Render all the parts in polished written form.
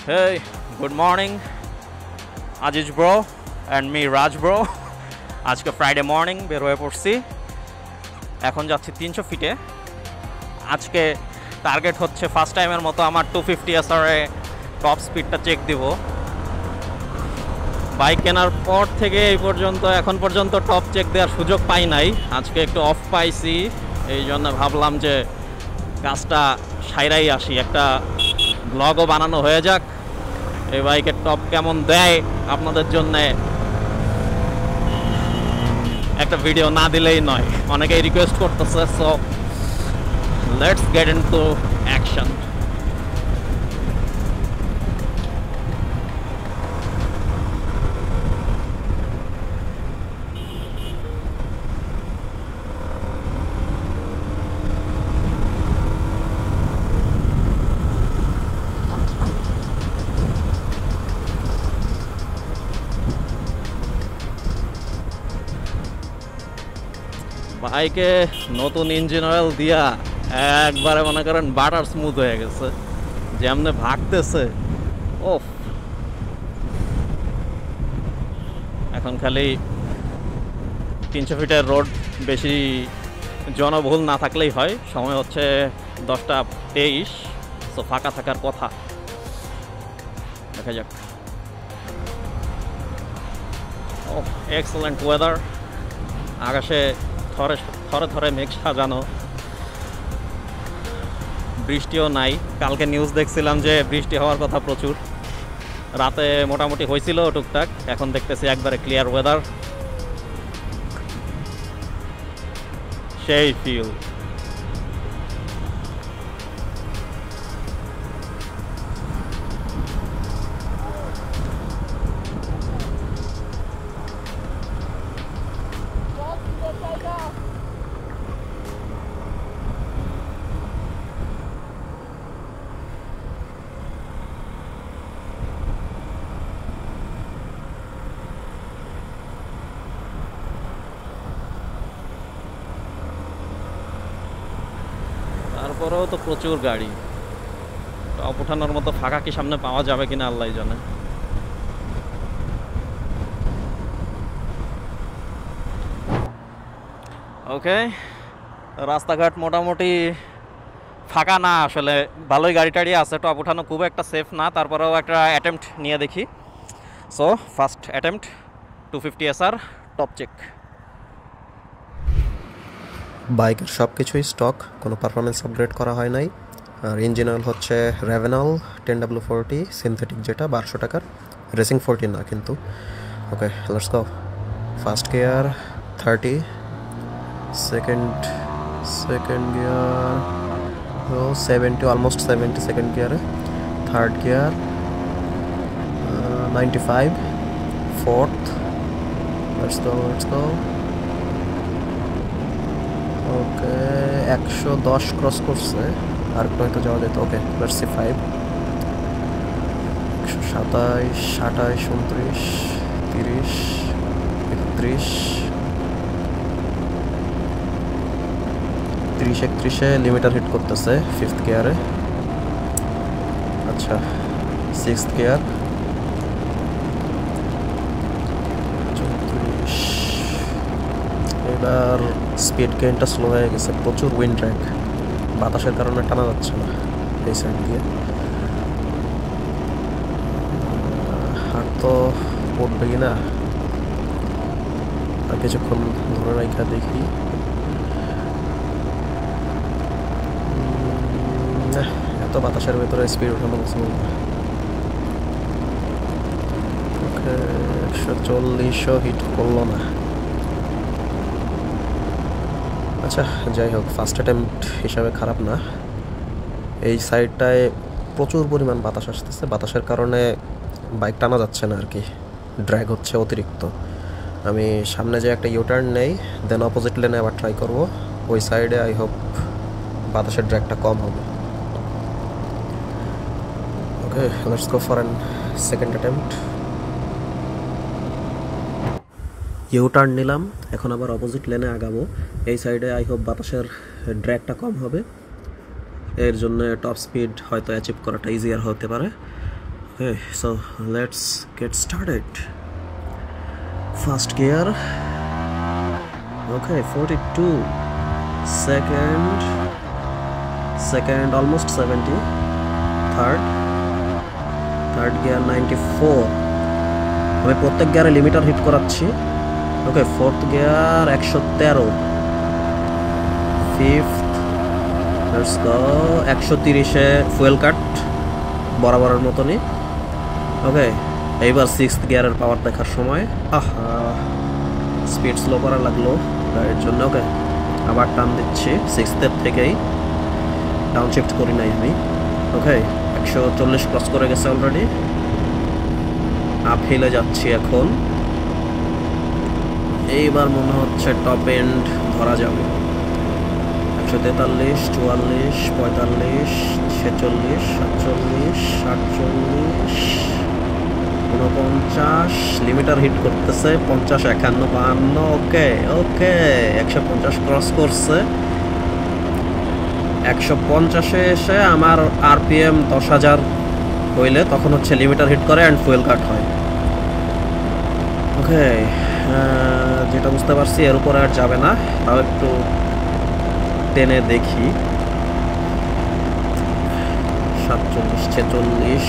Hey, good morning, Ajish bro and me Raj bro. আজকে Friday morning বের হয়ে পড়ছি, এখন যাচ্ছি 300 ফিটে। আজকে টার্গেট হচ্ছে ফার্স্ট টাইমের মতো আমার 250 SR-এ টপ স্পিডটা চেক দিব। বাইক কেনার পর থেকে এই পর্যন্ত এখন পর্যন্ত টপ চেক দেওয়ার সুযোগ পাই নাই। আজকে একটু অফ পাইছি, এই জন্য ভাবলাম যে কাজটা সাইরাই আসি, একটা ব্লগও বানানো হয়ে যাক। এই বাইকের টপ কেমন দেয় আপনাদের জন্যে একটা ভিডিও না দিলেই নয়, অনেকেই রিকোয়েস্ট করতেছে। So let's get into action. বাইকে নতুন ইঞ্জিন অয়েল দিয়া একবারে মনে করেন বাটার স্মুথ হয়ে গেছে, যেমনে ভাগতেছে। ওফ, এখন খালি 300 ফিটের রোড বেশি জনবহুল না থাকলেই হয়। সময় হচ্ছে 10টা 23, তো ফাঁকা থাকার কথা, দেখা যাক। ও এক্সেলেন্ট ওয়েদার, আকাশে থরে থরে মেঘ সাজানো, বৃষ্টিও নাই। কালকে নিউজ দেখছিলাম যে বৃষ্টি হওয়ার কথা প্রচুর, রাতে মোটামুটি হয়েছিল টুকটাক, এখন দেখতেছি একবারে ক্লিয়ার ওয়েদার, সেই ফিল। তারপরেও তো প্রচুর গাড়ি, টপ ওঠানোর মতো ফাঁকা কি সামনে পাওয়া যাবে কিনা আল্লাহ জানে। ওকে, রাস্তাঘাট মোটামুটি ফাঁকা না, আসলে ভালোই গাড়ি টাড়ি আছে, টপ ওঠানো খুব একটা সেফ না, তারপরেও একটা অ্যাটেম্প্ট নিয়ে দেখি। So first attempt 250 SR top check. বাইকের সব কিছুই স্টক, কোনো পারফরমেন্স আপগ্রেড করা হয় নাই। আর ইঞ্জিন অয়েল হচ্ছে রেভেনল 10W40 সিনথেটিক, যেটা 1200 টাকার, রেসিং 40 না কিন্তু। Okay, let's go. First gear 30, second gear 70, almost 70 second গিয়ারে। Third gear 95, fourth, let's go. Okay, 110 cross করছে, আর একটু হয়তো যাওয়া যেত। ওকে, লেটস সি 5, 127, 28, 29, 30, 31-এ লিমিটার হিট করতেছে ফিফথ গিয়ারে। আচ্ছা, সিক্সথ গিয়ার 34। এবার স্পিড গেইনটা স্লো হয়ে গেছে, প্রচুর উইন্ড ড্র্যাগ, বাতাসের কারণে টানা যাচ্ছে না এই সাইড দিয়ে। হাট তো পড়বেই না, আর কিছুক্ষণ ধরে রাখা দেখি। এত বাতাসের ভেতরে স্পিড ওঠানো পসিবল না। ওকে, 140ও হিট করলো না। আচ্ছা, যাই হোক, ফার্স্ট অ্যাটেম্প্ট হিসাবে খারাপ না। এই সাইডটায় প্রচুর পরিমাণ বাতাস আসতেছে, বাতাসের কারণে বাইক টানা যাচ্ছে না আর কি, ড্র্যাগ হচ্ছে অতিরিক্ত। আমি সামনে যে একটা ইউটার্ন নেই, দেন অপোজিট লেনে আবার ট্রাই করব, ওই সাইডে আই হোপ বাতাসের ড্র্যাগটা কম হবে। Okay, let's go for an second attempt. U turn নিলাম, এখন আবার অপোজিট লেনে আগাবো। এই সাইডে আই হোপ বাতাসের ড্র্যাগটা কম হবে, এর জন্য টপ স্পিড হয়তো অ্যাচিভ করাটা ইজিয়ার হতে পারে। Okay, so let's get started. First gear. Okay, 42. Second almost 70. Third gear 94. আমি প্রত্যেক গিয়ারে লিমিটার হিট করাচ্ছি। Okay, fourth gear 113, fifth let's go 130-এ ফুয়েল কাট বরাবরের মতনই। ওকে, এইবার সিক্সথ গিয়ারের পাওয়ার দেখার সময় স্পিড স্লো করা লাগলো গাড়ির জন্য। ওকে, আবার টার্ন দিচ্ছি সিক্সথের থেকেই, ডাউন শিফট করি নাই আমি। ওকে, 140 ক্রস করে গেছে অলরেডি, আপ হিলে যাচ্ছি এখন। এইবার মনে হচ্ছে টপ এন্ড ধরা যাবে। 143, 44, 45, 46, 47, 48, 49, লিমিটার হিট করতেছে 50, 51, 52। ওকে 150 ক্রস করছে। 150-এ এসে আমার আরপিএম 10,000 হইলে তখন হচ্ছে লিমিটার হিট করে অ্যান্ড ফুয়েল কাট হয়। ওকে, যেটা বুঝতে পারছি এর উপরে আর যাবে না, তাও একটু টেনে দেখি। 47, 46,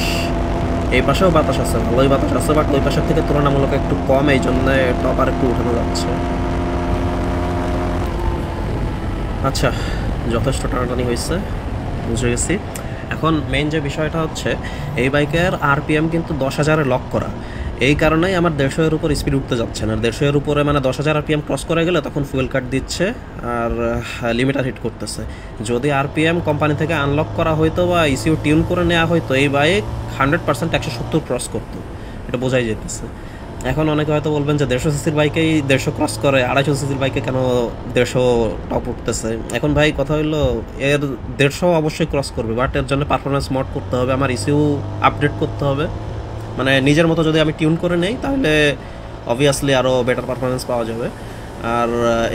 এই পাশেও বাতাস আছে, ভালোই বাতাস আছে, বাট ওই পাশের থেকে তুলনামূলক একটু কম, এই জন্য টপ আর একটু উঠানো যাচ্ছে। আচ্ছা, যথেষ্ট টানাটানি হয়েছে, বুঝে গেছি। এখন মেইন যে বিষয়টা হচ্ছে এই বাইকের আরপিএম কিন্তু 10,000-এ লক করা, এই কারণেই আমার 150-এর উপর স্পিড উঠতে যাচ্ছে না। 150-এর উপরে মানে 10,000 আরপিএম ক্রস করে গেলে তখন ফুয়েল কাট দিচ্ছে আর লিমিটার হিট করতেছে। যদি আরপিএম কোম্পানি থেকে আনলক করা হইতো বা ইসিউ টিউন করে নেওয়া হইতো, এই বাইক 100% 170 ক্রস করতো, এটা বোঝাই যেতেছে। এখন অনেকে হয়তো বলবেন যে 150 সিসির বাইকেই 150 ক্রস করে, 250 সিসির বাইকে কেন 150 টপ উঠতেছে। এখন ভাই কথা হইলো এর 150 অবশ্যই ক্রস করবে, বাট এর জন্য পারফরমেন্স মড করতে হবে, আমার ইসিউ আপডেট করতে হবে। মানে নিজের মতো যদি আমি টিউন করে নেই তাহলে অবভিয়াসলি আরও বেটার পারফরমেন্স পাওয়া যাবে। আর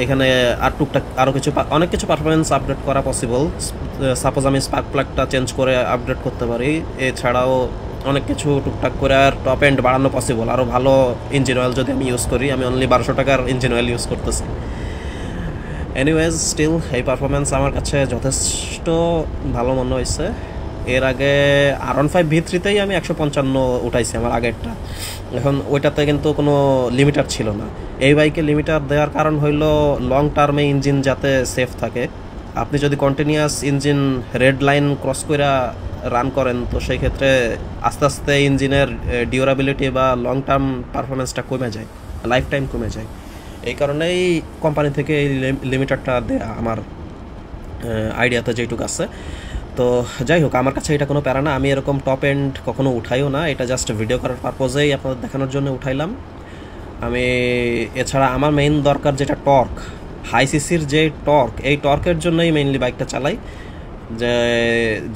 এখানে আর টুকটাক আরও অনেক কিছু পারফরমেন্স আপডেট করা পসিবল। সাপোজ আমি স্পার্ক প্লাগটা চেঞ্জ করে আপডেট করতে পারি, এছাড়াও অনেক কিছু টুকটাক করে আর টপ এন্ড বাড়ানো পসিবল। আরও ভালো ইঞ্জিন অয়েল যদি আমি ইউজ করি, আমি অনলি 1200 টাকার ইঞ্জিন অয়েল ইউজ করতেছি। এনিওয়েজ স্টিল এই পারফরমেন্স আমার কাছে যথেষ্ট ভালো মনে হয়েছে। এর আগে R15 V3-তেই আমি 155 উঠাইছি আমার আগেরটা, এখন ওইটাতে কিন্তু কোনো লিমিটার ছিল না। এই বাইকে লিমিটার দেওয়ার কারণ হইল লং টার্মে ইঞ্জিন যাতে সেফ থাকে। আপনি যদি continuous engine red line cross করে রান করেন তো সেই ক্ষেত্রে আস্তে আস্তে ইঞ্জিনের ডিউরাবিলিটি বা লং টার্ম পারফরমেন্সটা কমে যায়, লাইফ টাইম কমে যায়। এই কারণেই কোম্পানি থেকে এই লিমিটারটা দেয়া আমার আইডিয়াতে যেটুকু আছে। তো যাই হোক, আমার কাছে এটা কোনো প্যারা না, আমি এরকম টপ এন্ড কখনো উঠাইও না, এটা জাস্ট ভিডিও করার পারপোজেই আপনাদের দেখানোর জন্য উঠাইলাম আমি। এছাড়া আমার মেইন দরকার যেটা টর্ক, হাই সিসির যে টর্ক, এই টর্কের জন্যই মেইনলি বাইকটা চালাই। যে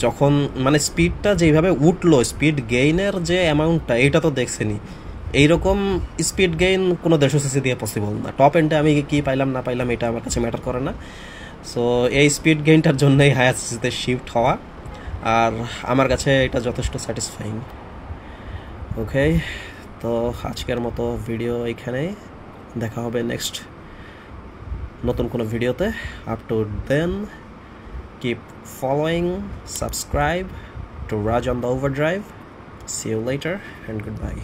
যখন মানে স্পিডটা যেইভাবে উঠলো, স্পিড গেইনের যে অ্যামাউন্টটা, এইটা তো দেখছেনি। এইরকম স্পিড গেইন কোনো 150 সিসি দিয়ে পসিবল না। টপ এন্ডে আমি কি পাইলাম না পাইলাম এটা আমার কাছে ম্যাটার করে না। সো এই স্পিড গেইনটার জন্যই হায়ার সিসিতে শিফট হওয়া, আর আমার কাছে এটা যথেষ্ট স্যাটিসফাইং। ওকে, তো আজকের মতো ভিডিও এইখানেই, দেখা হবে নেক্সট নতুন কোনো ভিডিওতে। Up to then keep following, subscribe to Raj on the Overdrive. See you later and goodbye.